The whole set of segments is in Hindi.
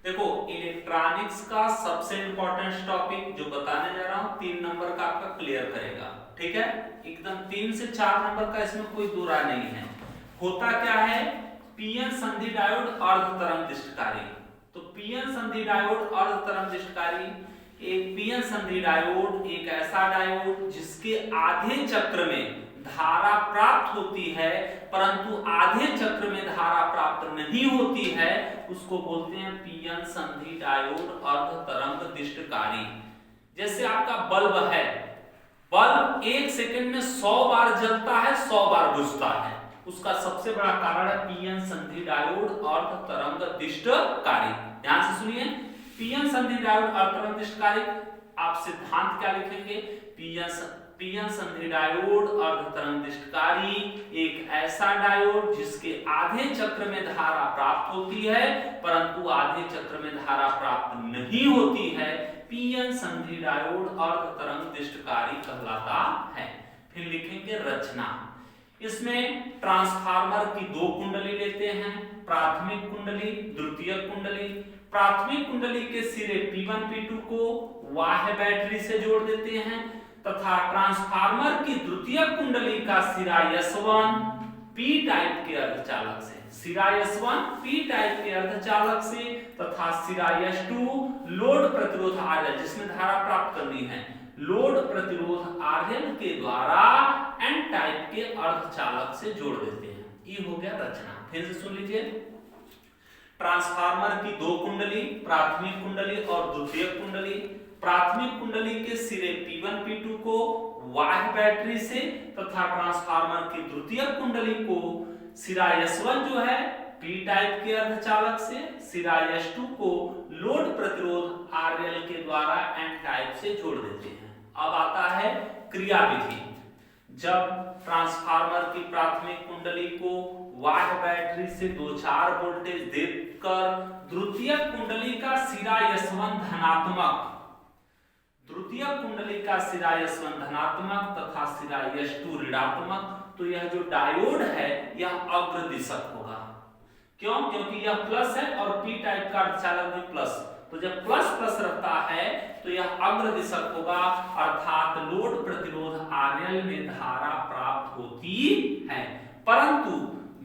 देखो इलेक्ट्रॉनिक्स का सबसे इंपॉर्टेंट टॉपिक जो बताने जा रहा हूं 3 नंबर का आपका क्लियर करेगा। ठीक है, एकदम 3 से 4 नंबर का इसमें कोई दो राय नहीं है। होता क्या है, पीएन संधि डायोड अर्ध तरंग दृष्टकारी। तो पीएन संधि डायोड अर्ध तरंग दृष्टकारी, एक पीएन संधि डायोड एक ऐसा डायोड जिसके आधे चक्र में धारा प्राप्त होती है परंतु आधे चक्र में धारा प्राप्त नहीं होती है, उसको बोलते हैं पीएन संधि डायोड अर्ध तरंग दृष्टकारी। जैसे आपका बल्ब है, बल्ब 1 सेकंड में 100 बार जलता है 100 बार बुझता है, उसका सबसे बड़ा कारण है पीएन संधि डायोड अर्ध तरंग दृष्टकारी। ध्यान से सुनिए, पीएन संधि डायोड अर्ध तरंग दृष्टकारी आप सिद्धांत क्या लिखेंगे, पीएन संधि डायोड अर्ध तरंग दृष्टकारी एक ऐसा डायोड जिसके आधे चक्र में धारा प्राप्त होती है परंतु आधे चक्र में धारा प्राप्त नहीं होती है, पीएन संधि डायोड अर्ध तरंग दृष्टकारी कहलाता है। फिर लिखेंगे रचना। इसमें ट्रांसफार्मर की 2 कुंडली लेते हैं, प्राथमिक कुंडली द्वितीयक कुंडली। प्राथमिक कुंडली के सिरे P1 P2 को बाह्य बैटरी से जोड़ देते हैं तथा ट्रांसफार्मर की द्वितीयक कुंडली का सिरा S1 P टाइप के अर्धचालक से, सिरा S1 P टाइप के अर्धचालक से तथा सिरा S2 लोड प्रतिरोध RL जिसमें धारा प्राप्त करनी है, लोड प्रतिरोध RL के द्वारा N टाइप के अर्धचालक से जोड़ देते हैं। ये हो गया रचना। फिर से सुन लीजिए, ट्रांसफार्मर की 2 कुंडली, प्राथमिक कुंडली और द्वितीयक कुंडली। प्राथमिक कुंडली के सिरे P1 P2 को बाह्य बैटरी से तथा ट्रांसफार्मर की द्वितीयक कुंडली को सिरा S1 जो है P टाइप के अर्धचालक से, सिरा S2 को लोड प्रतिरोध RL के द्वारा N टाइप से जोड़ देते हैं। अब आता है क्रियाविधि। जब ट्रांसफार्मर की प्राथमिक कुंडली को बाह्य बैटरी से 2-4 वोल्टेज देकर द्वितीयक कुंडली का सिरा S1 धनात्मक, द्वितीयक कुंडली का सिरा S1 धनात्मक तथा सिरा S2 ऋणात्मक, तो यह जो डायोड है यह अग्रदिशक होगा। क्यों? क्योंकि यह प्लस है और P टाइप का अर्धचालक भी प्लस, तो जब प्लस प्लस रहता है तो यह अग्रदिशक होगा अर्थात लोड प्रतिरोध RL में धारा प्राप्त होती है। परंतु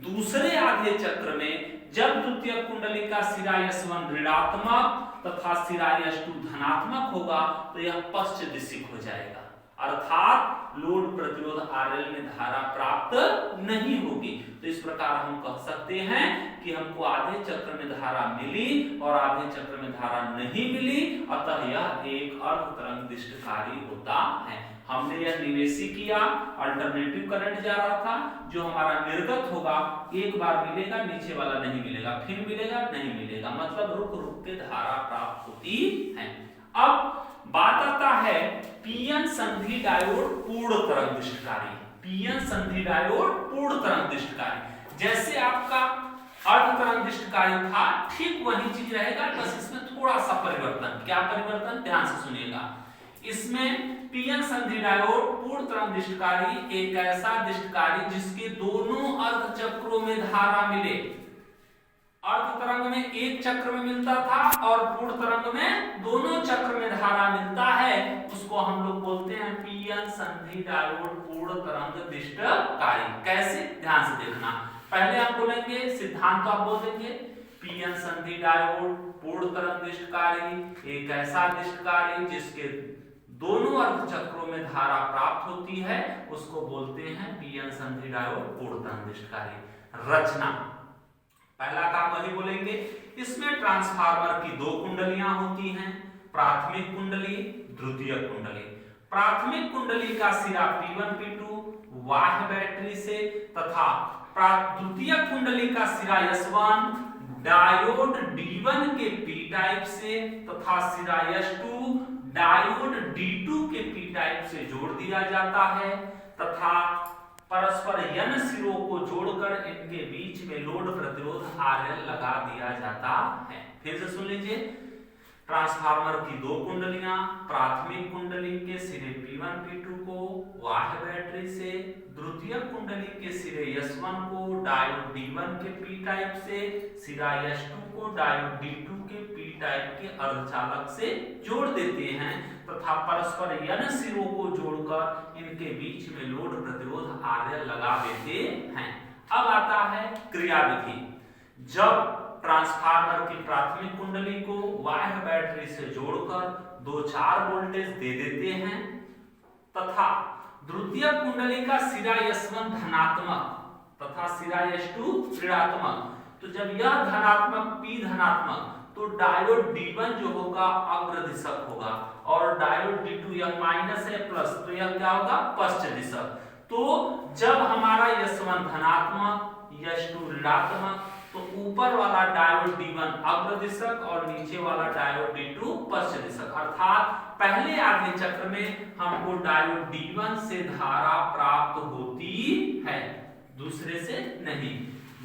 दूसरे आधे चक्र में जब द्वितीयक कुंडली का सिरा S1 ऋणात्मक तथा सिरा S2 धनात्मक होगा तो यह पश्च दिशिक हो जाएगा अर्थात लोड प्रतिरोध RL में धारा प्राप्त नहीं होगी। तो इस प्रकार हम कह सकते हैं कि हमको आधे चक्र में धारा मिली और आधे चक्र में धारा नहीं मिली, अतः यह एक अर्ध तरंग दृष्टकारी होता है। हमने यह निवेशी किया, अल्टरनेटिव करंट जा रहा था, जो हमारा निर्गत होगा एक बार मिलेगा, नीचे वाला नहीं मिलेगा, फिर मिलेगा नहीं मिलेगा, मतलब रुक रुक के धारा प्राप्त होती है। अब बात आता है पीएन संधि डायोड पूर्ण तरंग दृष्टकारी। पीएन संधि डायोड पूर्ण तरंग दृष्टकारी, जैसे आपका अर्ध तरंग दृष्टकारी था ठीक वही चीज रहेगा, बस इसमें थोड़ा सा परिवर्तन। क्या परिवर्तन? ध्यान से सुनिएगा। इसमें पीएन संधि डायोड पूर्ण तरंग दृष्टकारी एक ऐसा दृष्टकारी जिसके दोनों अर्ध चक्रों में धारा मिले। अर्ध तरंग में एक चक्र में मिलता था और पूर्ण तरंग में दोनों चक्र में धारा मिलता है, उसको हम लोग बोलते हैं पीएन संधि डायोड पूर्ण तरंग दृष्टकारी। कैसे? ध्यान से देखना। पहले आप बोलेंगे सिद्धांत, तो आप बोलेंगे पीएन संधि डायोड पूर्ण तरंग दृष्टकारी एक ऐसा दृष्टकारी जिसके दोनों अर्ध चक्रों में धारा प्राप्त होती है, उसको बोलते हैं पीएन संधि डायोड पूर्ण तरंग दृष्टकारी। रचना, पहला काम वही बोलेंगे। इसमें ट्रांसफार्मर की 2 कुंडलियां होती हैं, प्राथमिक कुंडली द्वितीयक कुंडली। प्राथमिक कुंडली का सिरा P1 P2 बाह्य बैटरी से तथा द्वितीयक कुंडली का सिरा S1 डायोड D1 के P टाइप से तथा सिरा S2 डायोड D2 के P टाइप से जोड़ दिया जाता है तथा परस्पर n सिरों को जोड़कर इनके बीच में लोड प्रतिरोध RL लगा दिया जाता है। फिर से सुन लीजिए, ट्रांसफार्मर की 2 कुंडलियां, प्राथमिक कुंडली के सिरे P1 P2 को बाह्य बैटरी से, द्वितीयक कुंडली के सिरे S1 को डायोड D1 के P टाइप से, सिरा S2 को डायोड D2 के P टाइप के अर्धचालक से जोड़ देते हैं तथा परस्पर n सिरों को जोड़कर इनके बीच में लोड प्रतिरोध RL लगा देते हैं। अब आता है क्रियाविधि। जब ट्रांसफार्मर की प्राथमिक कुंडली को बाह्य बैटरी से जोड़कर 2-4 वोल्टेज दे देते हैं तथा द्वितीयक कुंडली का सिरा S1 धनात्मक तथा सिरा S2 ऋणात्मक, तो जब यह धनात्मक P धनात्मक तो डायोड D1 जो होगा अग्र दिशक होगा और डायोड D2 यह माइनस है प्लस, तो यह क्या होगा पश्च दिशक। तो जब हमारा S1 धनात्मक S2 ऋणात्मक तो ऊपर वाला डायोड D1 अग्र दिशक और नीचे वाला डायोड D2 पश्च दिशक, अर्थात पहले आधे चक्र में हमको डायोड D1 से धारा प्राप्त होती है, दूसरे से नहीं।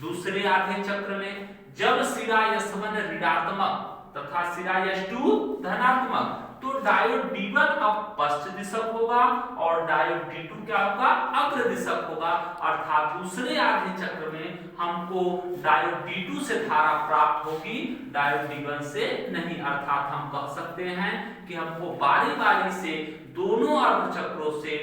दूसरे आधे चक्र में जब सिरा S1 ऋणात्मक तथा सिरा S2 धनात्मक तो डायोड D1 अब पश्च दिशक होगा और डायोड D2 क्या होगा अग्र दिशक होगा, अर्थात दूसरे आधे चक्र में हमको डायोड D2 से धारा प्राप्त होगी, डायोड D1 से नहीं। अर्थात हम कह सकते हैं कि हमको बारी बारी से दोनों अर्ध चक्रों से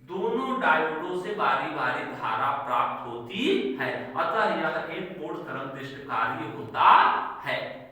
दोनों डायोडों से बारी बारी धारा प्राप्त होती है, अतः यह एक पूर्ण तरंग कार्य होता है।